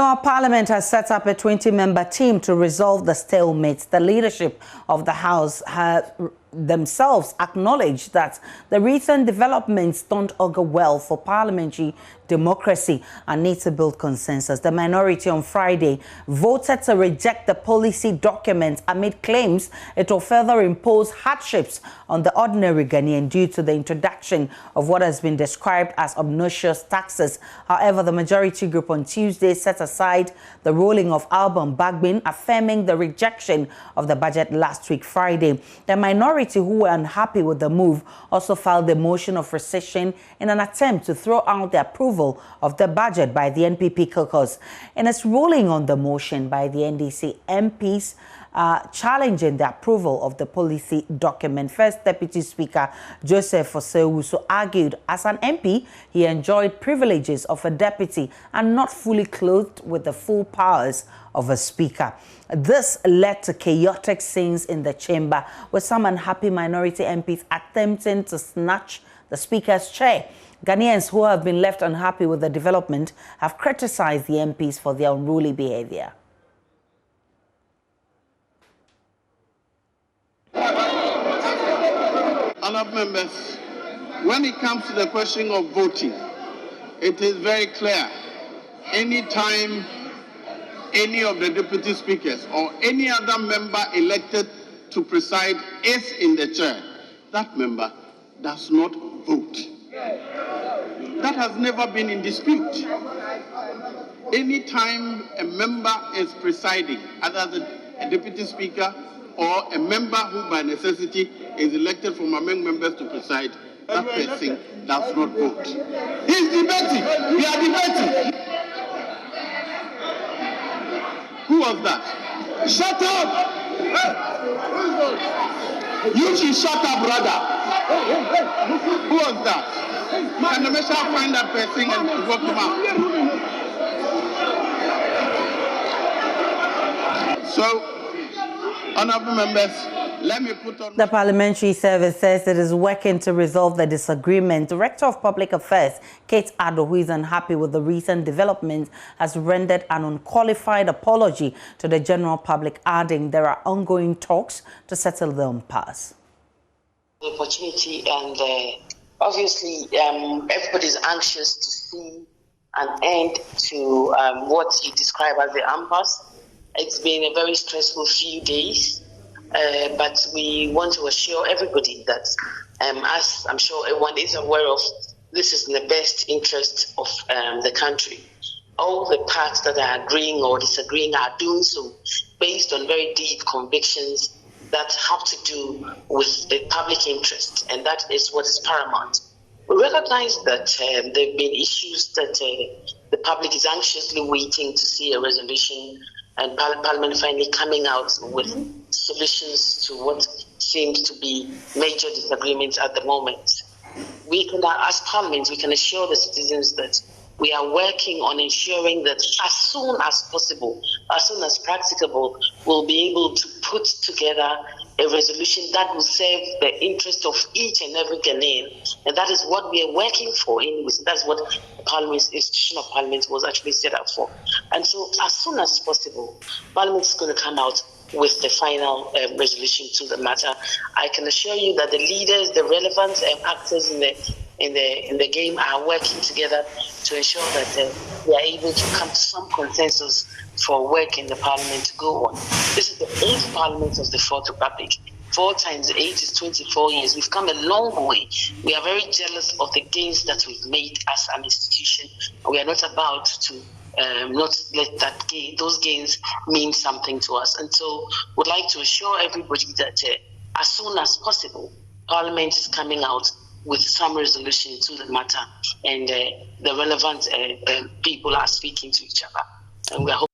Our Parliament has set up a 20-member team to resolve the stalemate. The leadership of the House have themselves acknowledged that the recent developments don't augur well for parliamentary democracy and need to build consensus. The minority on Friday voted to reject the policy document amid claims it will further impose hardships on the ordinary Ghanaian due to the introduction of what has been described as obnoxious taxes. However, the majority group on Tuesday set aside the ruling of Alban Bagbin, affirming the rejection of the budget last week, Friday. The minority who were unhappy with the move also filed a motion of rescission in an attempt to throw out the approval of the budget by the NPP caucus. In its ruling on the motion by the NDC MPs challenging the approval of the policy document, First Deputy Speaker Joseph Osewusu argued as an MP he enjoyed privileges of a deputy and not fully clothed with the full powers of a speaker. This led to chaotic scenes in the chamber, with some unhappy minority MPs attempting to snatch the speaker's chair. Ghanaians who have been left unhappy with the development have criticized the MPs for their unruly behavior. Honourable members, when it comes to the question of voting, it is very clear. Anytime any of the deputy speakers or any other member elected to preside is in the chair, that member does not vote. That has never been in dispute. Anytime a member is presiding, either a deputy speaker or a member who by necessity is elected from among members to preside, that person does not vote. He's debating. We are debating. Who was that? Shut up! You should shut up, brother. Who was that? Can the measure find that person and vote him out? So, honourable members, let me put on... The Parliamentary Service says it is working to resolve the disagreement. Director of Public Affairs, Kate Addo, who is unhappy with the recent developments, has rendered an unqualified apology to the general public, adding there are ongoing talks to settle the impasse. The opportunity, and obviously everybody's anxious to see an end to what he described as the impasse. It's been a very stressful few days. But we want to assure everybody that, as I'm sure everyone is aware of, this is in the best interest of the country. All the parts that are agreeing or disagreeing are doing so based on very deep convictions that have to do with the public interest, and that is what is paramount. We recognize that there have been issues that the public is anxiously waiting to see a resolution, and Parliament finally coming out with solutions to what seems to be major disagreements at the moment. We can, as Parliament, we can assure the citizens that we are working on ensuring that as soon as possible, as soon as practicable, we'll be able to put together a resolution that will serve the interest of each and every Ghanaian. And that is what we are working for. That's what the Parliament, institution of Parliament was actually set up for. And so as soon as possible, Parliament is going to come out with the final resolution to the matter. I can assure you that the leaders, the relevant actors in the game are working together to ensure that we are able to come to some consensus for work in the Parliament to go on. This is the 8th Parliament of the Fourth Republic. 4 times 8 is 24 years. We've come a long way. We are very jealous of the gains that we've made as an institution. We are not about to not let those gains mean something to us. And so would like to assure everybody that as soon as possible, Parliament is coming out with some resolution to the matter, and the relevant people are speaking to each other. And we are hoping.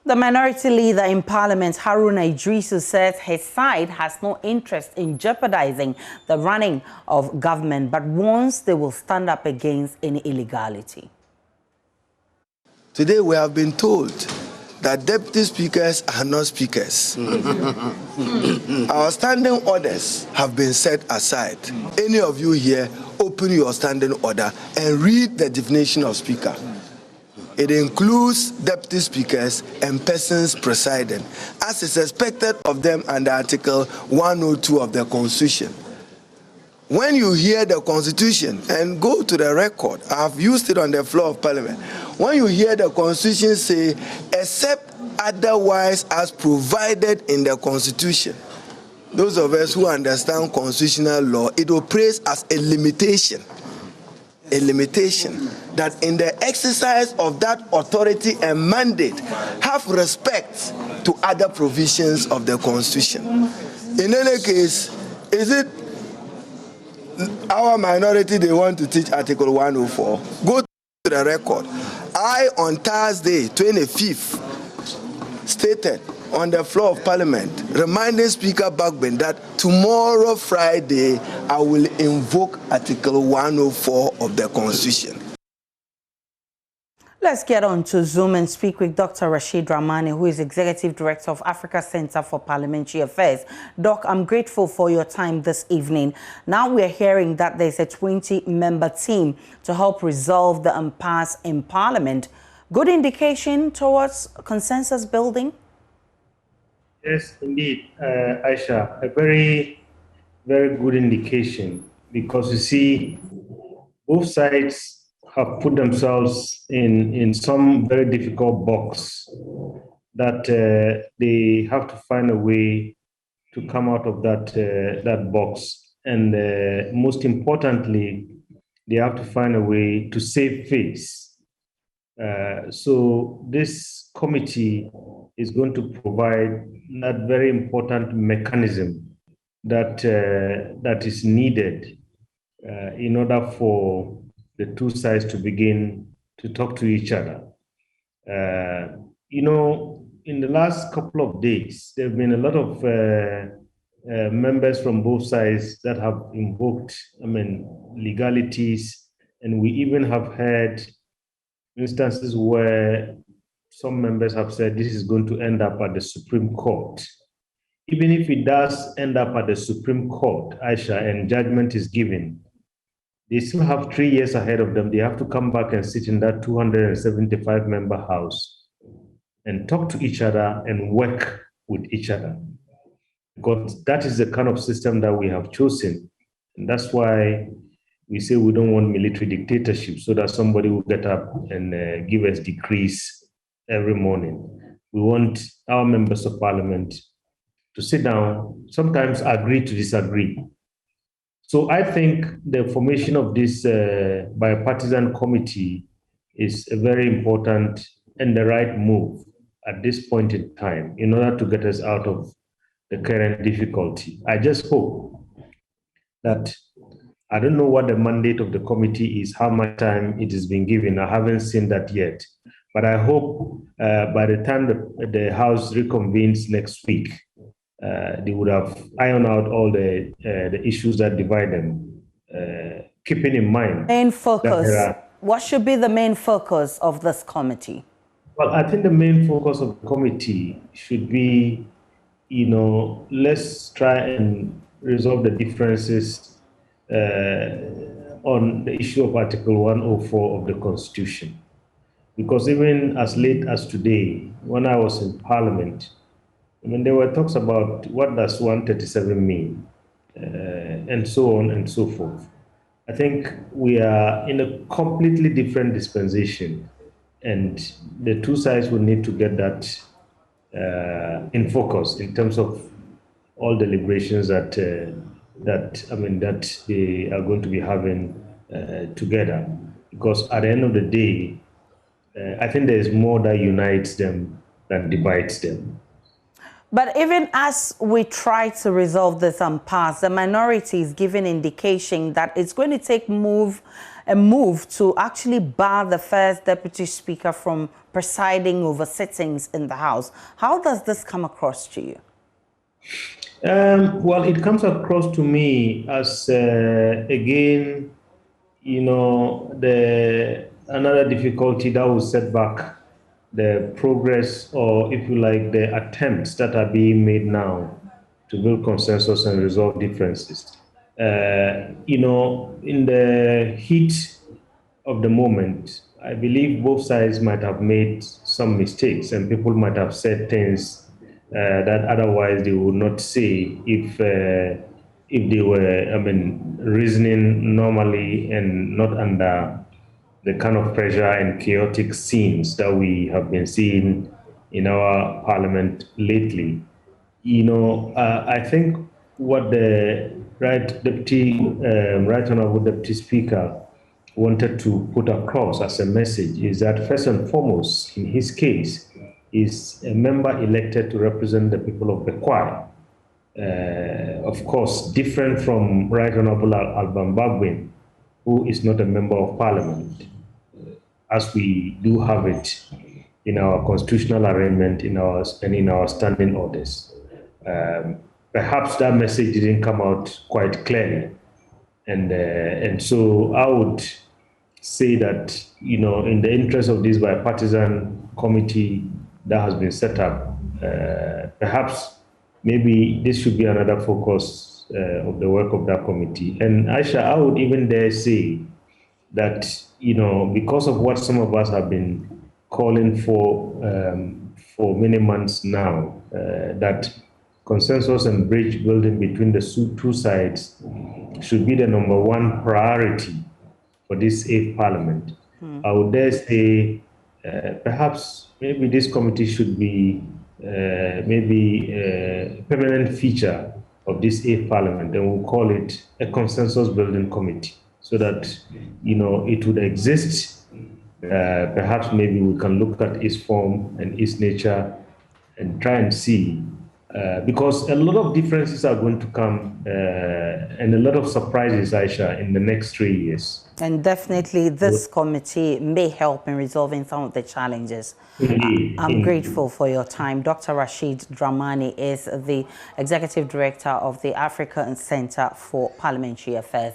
The minority leader in Parliament, Haruna Idrisu, says his side has no interest in jeopardizing the running of government, but warns they will stand up against any illegality. Today we have been told that deputy speakers are not speakers. Our standing orders have been set aside. Any of you here, open your standing order and read the definition of speaker. It includes deputy speakers and persons presiding, as is expected of them under Article 102 of the Constitution. When you hear the Constitution, and go to the record, I have used it on the floor of Parliament. When you hear the Constitution say, except otherwise as provided in the Constitution, those of us who understand constitutional law, it operates as a limitation that in the exercise of that authority and mandate, have respect to other provisions of the Constitution. In any case, is it our minority they want to teach Article 104? Go to the record. I, on Thursday, 25th, stated on the floor of Parliament, reminding Speaker Bagbin that tomorrow, Friday, I will invoke Article 104 of the Constitution. Let's get on to Zoom and speak with Dr. Rashid Rahmani, who is Executive Director of Africa Center for Parliamentary Affairs. Doc, I'm grateful for your time this evening. Now we're hearing that there's a 20-member team to help resolve the impasse in Parliament. Good indication towards consensus building? Yes, indeed, Aisha, a very, very good indication, because you see, both sides have put themselves in some very difficult box that they have to find a way to come out of that box. And most importantly, they have to find a way to save face. So this committee is going to provide that very important mechanism that that is needed in order for the two sides to begin to talk to each other. You know, in the last couple of days, there have been a lot of members from both sides that have invoked, legalities, and we even have heard instances where some members have said this is going to end up at the Supreme Court. Even if it does end up at the Supreme Court, Aisha, and judgment is given, they still have 3 years ahead of them. They have to come back and sit in that 275-member house and talk to each other and work with each other. Because that is the kind of system that we have chosen. And that's why we say we don't want military dictatorship, so that somebody will get up and give us decrees every morning. We want our members of parliament to sit down, sometimes agree to disagree. So I think the formation of this bipartisan committee is a very important and the right move at this point in time in order to get us out of the current difficulty. I just hope that, I don't know what the mandate of the committee is, how much time it has been given. I haven't seen that yet. But I hope by the time the House reconvenes next week, they would have ironed out all the issues that divide them, keeping in mind. Main focus. What should be the main focus of this committee? Well, I think the main focus of the committee should be, let's try and resolve the differences on the issue of Article 104 of the Constitution. Because even as late as today, when I was in Parliament, there were talks about what does 137 mean, and so on and so forth. I think we are in a completely different dispensation, and the two sides will need to get that in focus in terms of all deliberations that they are going to be having together. Because at the end of the day, I think there is more that unites them than divides them. But even as we try to resolve this impasse, the minority is giving indication that it's going to take a move to actually bar the first deputy speaker from presiding over sittings in the House. How does this come across to you? Well, it comes across to me as, again, another difficulty that will set back the progress, or if you like, the attempts that are being made now to build consensus and resolve differences. In the heat of the moment, I believe both sides might have made some mistakes, and people might have said things that otherwise they would not say if they were, reasoning normally and not under the kind of pressure and chaotic scenes that we have been seeing in our parliament lately. I think what the right honorable deputy speaker wanted to put across as a message is that first and foremost, in his case, is a member elected to represent the people of the choir. Of course, different from Right Honorable Alban Bagwin, who is not a member of parliament, as we do have it in our constitutional arrangement in our standing orders. Perhaps that message didn't come out quite clearly, and so I would say that in the interest of this bipartisan committee that has been set up, perhaps maybe this should be another focus of the work of that committee. And Aisha, I would even dare say that because of what some of us have been calling for many months now, that consensus and bridge building between the two sides should be the number one priority for this eighth parliament. I would dare say perhaps maybe this committee should be maybe a permanent feature of this eighth parliament, and we'll call it a consensus building committee, so that it would exist. Perhaps maybe we can look at its form and its nature and try and see, because a lot of differences are going to come and a lot of surprises, Aisha, in the next 3 years. And definitely this committee may help in resolving some of the challenges. I'm grateful for your time. Dr. Rashid Dramani is the Executive Director of the African Center for Parliamentary Affairs.